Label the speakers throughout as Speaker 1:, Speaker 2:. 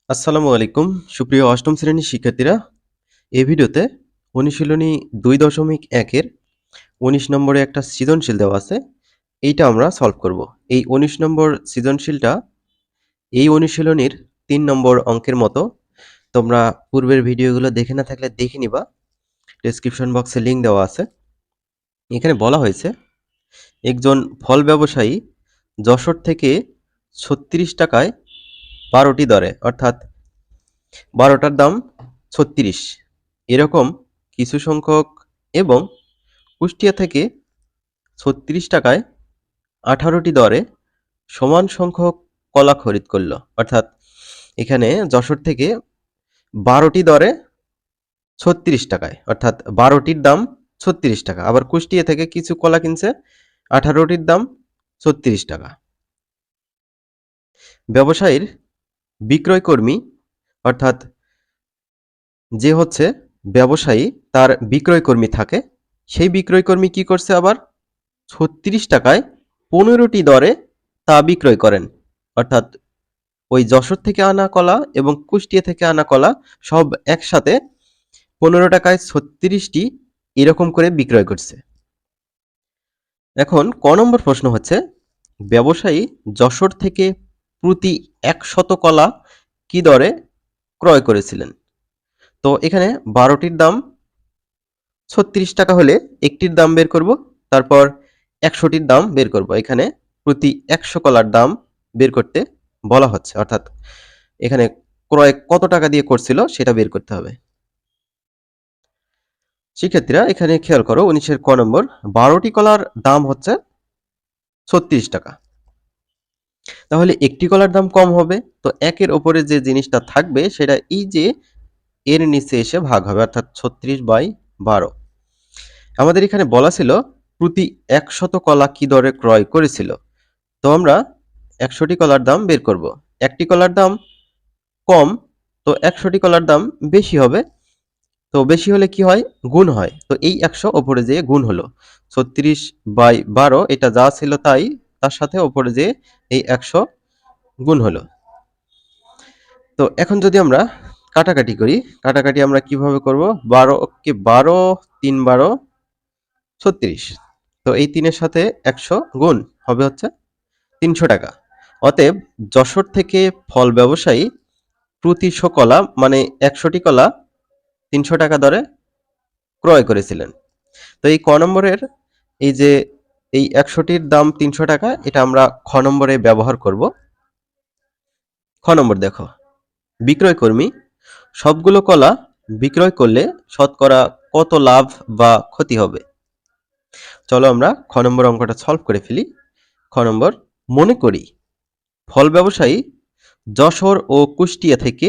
Speaker 1: আসসালামু আলাইকুম সুপ্রিয় অষ্টম শ্রেণীর শিক্ষার্থীরা। এই ভিডিওতে অনুশীলনী 2.1 এর ১৯ নম্বরে একটা সৃজনশীল দেওয়া আছে। এইটা আমরা সলভ করব। এই ১৯ নম্বর সৃজনশীলটা এই অনুশীলনীর ৩ নম্বর অঙ্কের মতো। তোমরা পূর্বের ভিডিওগুলো দেখে না থাকলে দেখে নিবা। ডেসক্রিপশন বক্সে লিঙ্ক দেওয়া আছে। এখানে বলা হয়েছে একজন ফল ব্যবসায়ী যশোর থেকে ৩৬ টাকায় ১২টি দরে অর্থাৎ ১২টার দাম ৩৬ এরকম কিছু সংখ্যক এবং কুষ্টিয়া থেকে ৩৬ টাকায় ১৮টি দরে সমান সংখ্যক কলা খরিদ করল। অর্থাৎ এখানে যশোর থেকে ১২টি দরে ৩৬ টাকায় অর্থাৎ ১২টির দাম ৩৬ টাকা, আবার কুষ্টিয়া থেকে কিছু কলা কিনছে ১৮টির দাম ৩৬ টাকা। ব্যবসায়ীর বিক্রয় কর্মী অর্থাৎ যে হচ্ছে ব্যবসায়ী তার বিক্রয় কর্মী থাকে, সেই বিক্রয় কর্মী কি করছে আবার ৩৬ টাকায় ১৫টি দরে তা বিক্রয় করেন। অর্থাৎ ওই যশোর থেকে আনা কলা এবং কুষ্টিয়া থেকে আনা কলা সব একসাথে ১৫ টাকায় ৩৬টি এরকম করে বিক্রয় করছে। এখন ক নম্বর প্রশ্ন হচ্ছে ব্যবসায়ী যশোর থেকে প্রতি ১০০ কলা কি দরে ক্রয় করেছিলেন। তো এখানে ১২টির দাম ৩৬ টাকা হলে একটির দাম বের করব, তারপর ১০০টির দাম বের করব। এখানে প্রতি ১০০ কলার দাম বের করতে বলা হচ্ছে, অর্থাৎ এখানে ক্রয় কত টাকা দিয়ে করছিল সেটা বের করতে হবে। শিক্ষার্থীরা এখানে খেয়াল করো ১৯-এর ক নম্বর, ১২টি কলার দাম হচ্ছে ৩৬ টাকা, তাহলে একটি কলার দাম কম হবে। তো একের ওপরে যে জিনিসটা থাকবে সেটা এই যে এর নিচে এসে ভাগ হবে, অর্থাৎ ৩৬/১২। আমাদের এখানে বলা ছিল প্রতি ১০০ কলা কি দরে ক্রয় করেছিল। তো আমরা ১০০টি কলার দাম বের করব। একটি কলার দাম কম, তো ১০০টি কলার দাম বেশি হবে। তো বেশি হলে কি হয়? গুণ হয়। তো এই ১০০ ওপরে যেয়ে গুণ হলো ৩৬/১২, এটা যা ছিল তাই, তার সাথে ওপরে যেয়ে এই ১০০ গুণ হলো। তো এখন যদি আমরা কাটাকাটি করি, কাটাকাটি আমরা কিভাবে করব? ১২কে ১২ ৩ ১২ ৩৬। তো এই ৩-এর সাথে ১০০ গুণ হবে হচ্ছে ৩০০ টাকা। অতএব যশোর থেকে ফল ব্যবসায়ী প্রতি ১০০ কলা মানে ১০০টি কলা ৩০০ টাকা দরে ক্রয় করেছিলেন। তো এই ক নম্বরের এই যে এই ১০০টির দাম ৩০০ টাকা, এটা আমরা খ নম্বরে ব্যবহার করব। খ নম্বর দেখো, বিক্রয় কর্মী সবগুলো কলা বিক্রয় করলে শতকরা কত লাভ বা ক্ষতি হবে। চলো আমরা খ নম্বর অঙ্কটা সলভ করে ফেলি। খ নম্বর, মনে করি ফল ব্যবসায়ী যশোর ও কুষ্টিয়া থেকে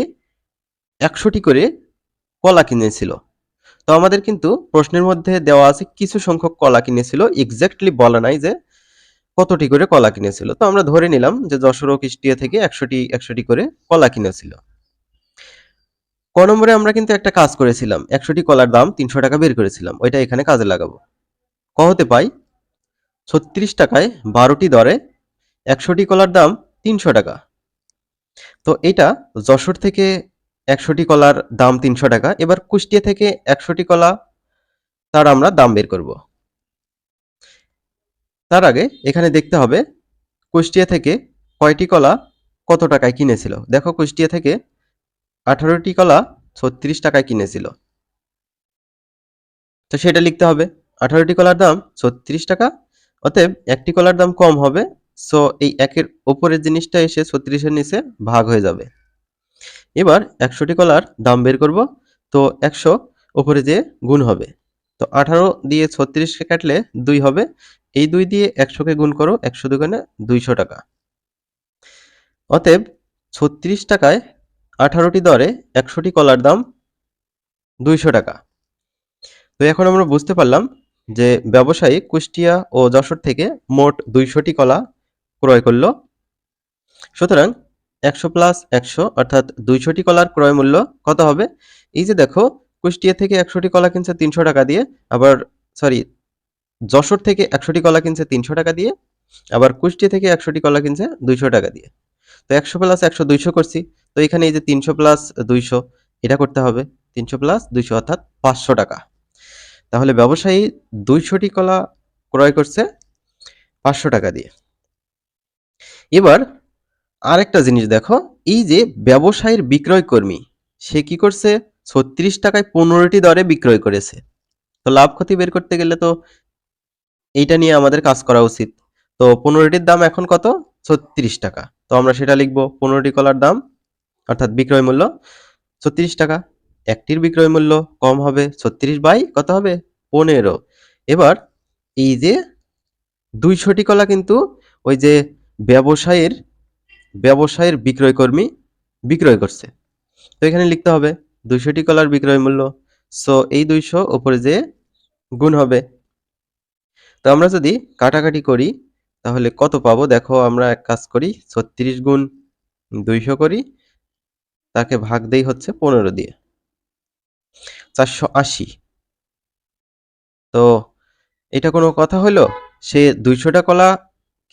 Speaker 1: ১০০টি করে কলা কিনেছিল। তো আমাদের কিন্তু প্রশ্নের মধ্যে দেওয়া আছে কিছু সংখ্যক কলা কিনেছিল, এক্স্যাক্টলি বলা নাই যে কতটি করে কলা কিনেছিল। তো আমরা ধরে নিলাম যে যশোর ও কুষ্টিয়া থেকে ১০০টি করে কলা কিনেছিল। ক নম্বরে আমরা কিন্তু একটা কাজ করেছিলাম, ১০০টি কলার দাম ৩০০ টাকা বের করেছিলাম, ওইটা এখানে কাজে লাগাবো। ক হতে পাই ৩৬ টাকায় ১২টি দরে ১০০টি কলার দাম ৩০০ টাকা। তো এটা যশোর থেকে ১০০টি কলার দাম ৩০০ টাকা। এবার কুষ্টিয়া থেকে ১০০টি কলা তার আমরা দাম বের করব। তার আগে এখানে দেখতে হবে কুষ্টিয়া থেকে কয়টি কলা কত টাকায় কিনেছিল। দেখো কুষ্টিয়া থেকে ১৮টি কলা ৩৬ টাকায় কিনেছিল, তো সেটা লিখতে হবে। ১৮টি কলার দাম ৩৬ টাকা, অতএব একটি কলার দাম কম হবে। সো এই একের উপরের জিনিসটা এসে ৩৬-এর নিচে ভাগ হয়ে যাবে। এবার ১০০টি কলার দাম বের করব। তো ১০০ উপরে যেয়ে গুণ হবে। তো ১৮ দিয়ে ৩৬কে কাটলে ২ হবে। এই ২ দিয়ে ১০০কে গুণ করো, ১০০ দুগুণে ২০০ টাকা। অতএব ৩৬ টাকায় ১৮টি দরে ১০০টি কলার দাম ২০০ টাকা। তো এখন আমরা বুঝতে পারলাম যে ব্যবসায়ী কুষ্টিয়া ও যশোর থেকে মোট ২০০টি কলা ক্রয় করল। সুতরাং ১০০ প্লাস ১০০ অর্থাৎ ২০০টি কলার ক্রয় মূল্য কত হবে? এই যে দেখো কুষ্টিয়া থেকে ১০০টি কলা কিনছে ৩০০ টাকা দিয়ে, আবার যশোর থেকে ১০০টি কলা কিনছে ৩০০ টাকা দিয়ে, আবার কুষ্টিয়া থেকে ১০০টি কলা কিনছে ২০০ টাকা দিয়ে। তো ১০০ প্লাস ১০০ ২০০ করছি। তো তো এখানে এই যে 300 প্লাস 200 এটা করতে হবে, 300 প্লাস 200 অর্থাৎ 500 টাকা। তাহলে ব্যবসায়ী 200টি কলা ক্রয় করছে 500 টাকা দিয়ে। এবার আরেকটা জিনিস দেখো, এই যে ব্যবসায়ীর বিক্রয় কর্মী সে কি করছে, 36 টাকায় 15টি দরে বিক্রয় করেছে। তো লাভ ক্ষতি বের করতে গেলে তো এইটা নিয়ে আমাদের কাজ করা উচিত। তো 15টির দাম এখন কত, 36 টাকা। তো আমরা সেটা লিখবো, 15টি কলার দাম অর্থাৎ বিক্রয় মূল্য 36 টাকা। একটির বিক্রয় মূল্য কম হবে 36 বাই কত হবে, 15। এবার এই যে 200টি কলা কিন্তু ওই যে ব্যবসায়ীর ব্যবসায়ীর বিক্রয় কর্মী বিক্রয় করছে। তো এখানে লিখতে হবে 200টি কলার বিক্রয় মূল্য, সো এই 200 উপরে যে গুণ হবে। তো আমরা যদি কাটাকাটি করি তাহলে কত পাবো, দেখো আমরা এক কাজ করি, 36 গুণ 200 করি, তাকে ভাগ দেই হচ্ছে 15 দিয়ে, 480। তো এটা কোনো কথা হলো, সে 200টা কলা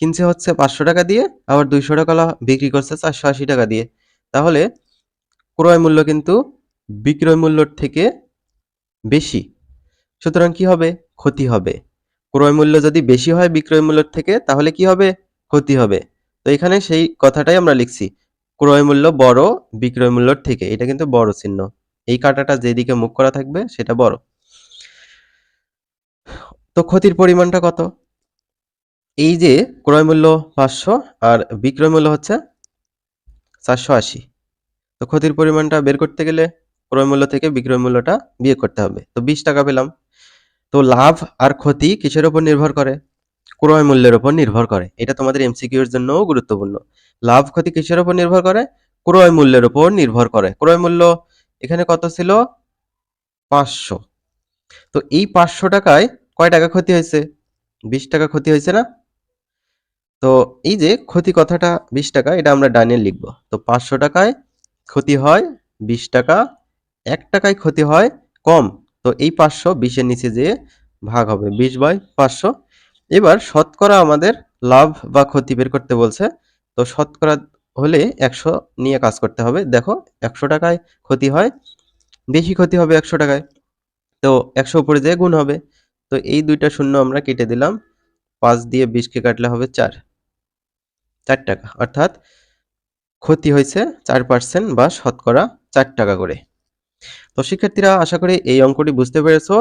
Speaker 1: কিনছে হচ্ছে 500 টাকা দিয়ে, আবার 200টা কলা বিক্রি করছে 480 টাকা দিয়ে। তাহলে ক্রয় মূল্য কিন্তু বিক্রয় মূল্যর থেকে বেশি, সুতরাং কি হবে, ক্ষতি হবে। ক্রয় মূল্য যদি বেশি হয় বিক্রয় মূল্যের থেকে তাহলে কি হবে, ক্ষতি হবে। তো এখানে সেই কথাটাই আমরা লিখছি, ক্রয় মূল্য বড় বিক্রয় মূল্যর থেকে, এটা কিন্তু বড় চিহ্ন, এই কাঁটাটা যেদিকে মুখ করা থাকবে সেটা বড়। তো ক্ষতির পরিমাণটা কত, এই যে ক্রয় মূল্য 500 আর বিক্রয় মূল্য হচ্ছে 480, তো ক্ষতির পরিমাণটা বের করতে গেলে ক্রয় মূল্য থেকে বিক্রয় মূল্যটা বিয়োগ করতে হবে। তো 20 টাকা পেলাম। তো লাভ আর ক্ষতি কিসের উপর নির্ভর করে, ক্রয় মূল্যের উপর নির্ভর করে। এটা তোমাদের এমসিকিউ এর জন্যও গুরুত্বপূর্ণ। লাভ ক্ষতি কিসের উপর নির্ভর করে, ক্রয় মূল্যের উপর নির্ভর করে। ক্রয় মূল্য এখানে কত ছিল, 500। তো এই 500 টাকায় কয় টাকা ক্ষতি হয়েছে, 20 টাকা ক্ষতি হয়েছে না। তো এই যে ক্ষতি কথাটা 20 টাকা, এটা আমরা ডানে লিখবো। তো 500 টাকায় ক্ষতি হয় 20 টাকা, 1 টাকায় ক্ষতি হয় কম। তো এই 500 20 এর নিচে যেয়ে ভাগ হবে 20 বাই 500। এবার শতকরা আমাদের লাভ বা ক্ষতি বের করতে বলছে। তো শতকরা হলে 100 নিয়ে কাজ করতে হবে। দেখো 100 টাকায় ক্ষতি হয়, বেশি ক্ষতি হবে 100 টাকায়। তো 100 উপরে যেয়ে গুণ হবে। তো এই দুইটা শূন্য আমরা কেটে দিলাম, 5 দিয়ে 20 কে কাটলে হবে 4 টাকা। অর্থাৎ ক্ষতি হয়েছে 4% বা শতকরা 4 টাকা করে। তো শিক্ষার্থীরা আশা করি এই অঙ্কটি বুঝতে পেরেছো।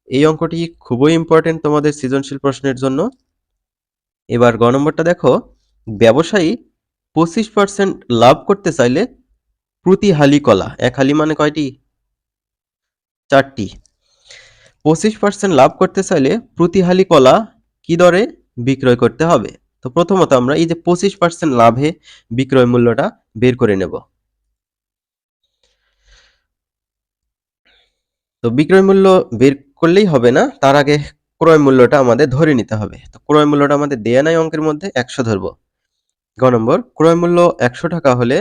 Speaker 1: এই অঙ্কটি খুবই ইম্পর্টেন্ট তোমাদের সৃজনশীল প্রশ্নের জন্য। এবার গ নম্বরটা দেখো, ব্যবসায়ী 25% লাভ করতে চাইলে প্রতি হালি কলা, এক হালি মানে কয়টি, 4টি। 25% লাভ করতে চাইলে প্রতি হালি কলা কি দরে বিক্রয় করতে হবে। তো প্রথমত আমরা এই যে 25% লাভে বিক্রয় মূল্যটা বের করে নেব। তো বিক্রয় মূল্য বের করলেই হবে না, তার আগে ক্রয় মূল্যটা আমাদের ধরে নিতে হবে। তো ক্রয় মূল্যটা আমাদের দেয়া নাই অঙ্কের মধ্যে, 100 ধরবো। গ নম্বর, ক্রয় মূল্য 100 টাকা হলে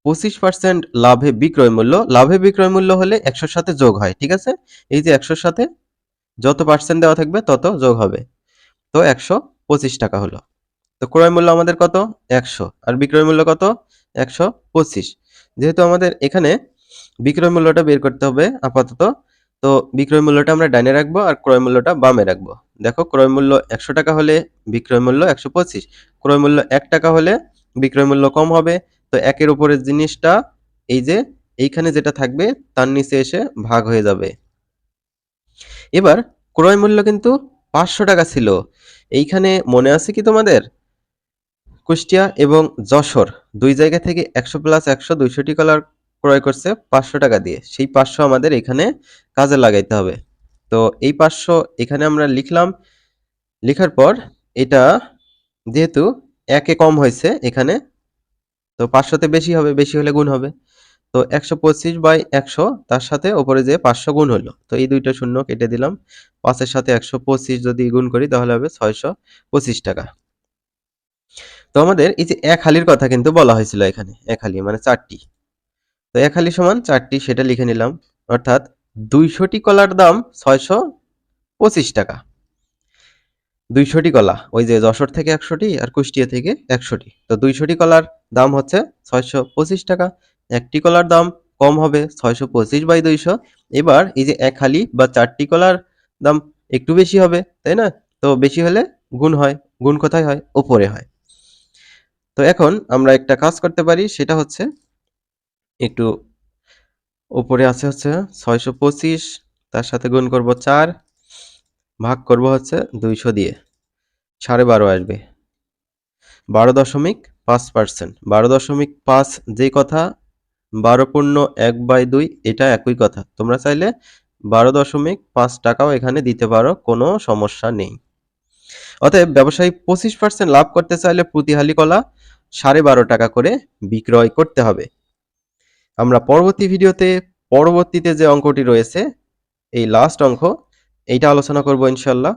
Speaker 1: 25% লাভে বিক্রয় মূল্য, লাভে বিক্রয় মূল্য হলে 100 সাথে যোগ হয়, ঠিক আছে। এই যে 100 সাথে যত পার্সেন্ট দেওয়া থাকবে তত যোগ হবে। তো 125 টাকা হলো। তো ক্রয় মূল্য আমাদের কত, 100, আর বিক্রয় মূল্য কত, 125। যেহেতু আমাদের এখানে বিক্রয় মূল্যটা বের করতে হবে আপাতত, তো বিক্রয় মূল্যটা আমরা ডাইনে রাখবো আর ক্রয় মূল্যটা বামে রাখবো। দেখো ক্রয় মূল্য 100 টাকা হলে বিক্রয় মূল্য 125, ক্রয় মূল্য 1 টাকা হলে বিক্রয় মূল্য কম হবে। তো একের উপরের জিনিসটা এই যে এইখানে যেটা থাকবে তার নিচে এসে ভাগ হয়ে যাবে। এবার ক্রয় মূল্য কিন্তু 500 টাকা ছিল, এইখানে মনে আছে কি তোমাদের, কুষ্টিয়া এবং যশোর দুই জায়গা থেকে 100 প্লাস 100 200টি কলার ক্রয় করছে 500 টাকা দিয়ে, সেই 500 আমাদের এখানে কাজে লাগাইতে হবে। তো এই 500 এখানে আমরা লিখলাম, লেখার পর এটা যেহেতু একে কম হয়েছে এখানে, তো 500তে বেশি হবে, বেশি হলে গুণ হবে। তো 125 বাই 100, তার সাথে ওপরে যে 500 গুণ হলো। তো এই দুইটা শূন্য কেটে দিলাম, 5 এর সাথে 125 যদি গুণ করি তাহলে হবে 625 টাকা। তো আমাদের এই যে এক হালির কথা কিন্তু বলা হয়েছিল এখানে, এক হালি মানে 4টি। তো এক হালি সমান 4টি, সেটা লিখে নিলাম। অর্থাৎ 200টি কলার দাম 625 টাকা। 200টি কলা, ওই যে যশোর থেকে 100টি আর কুষ্টিয়া থেকে 100টি, তো 200টি কলার দাম হচ্ছে 625 টাকা। একটি কলার দাম কম হবে 625/200। এবার এই যে এক হালি বা 4টি কলার দাম একটু বেশি হবে, তাই না? তো বেশি হলে গুণ হয়। গুণ কোথায় হয়? উপরে হয়। তো এখন আমরা একটা কাজ করতে পারি, সেটা হচ্ছে একটু উপরে আছে হচ্ছে 625, তার সাথে গুণ করব 4, ভাগ করব হচ্ছে 200 দিয়ে, 12.5 আসবে। 12.5%, 12.5 যেই কথা, 12.1/2 এটা একই কথা। তোমরা চাইলে 12.5 টাকাও এখানে দিতে পারো, কোনো সমস্যা নেই। অতএব ব্যবসায়ী 25% লাভ করতে চাইলে প্রতি হালি কলা 12.5 টাকা করে বিক্রয় করতে হবে। আমরা পরবর্তীতে যে অঙ্কটি রয়েছে, এই লাস্ট অঙ্ক, এইটা আলোচনা করব ইনশাল্লাহ।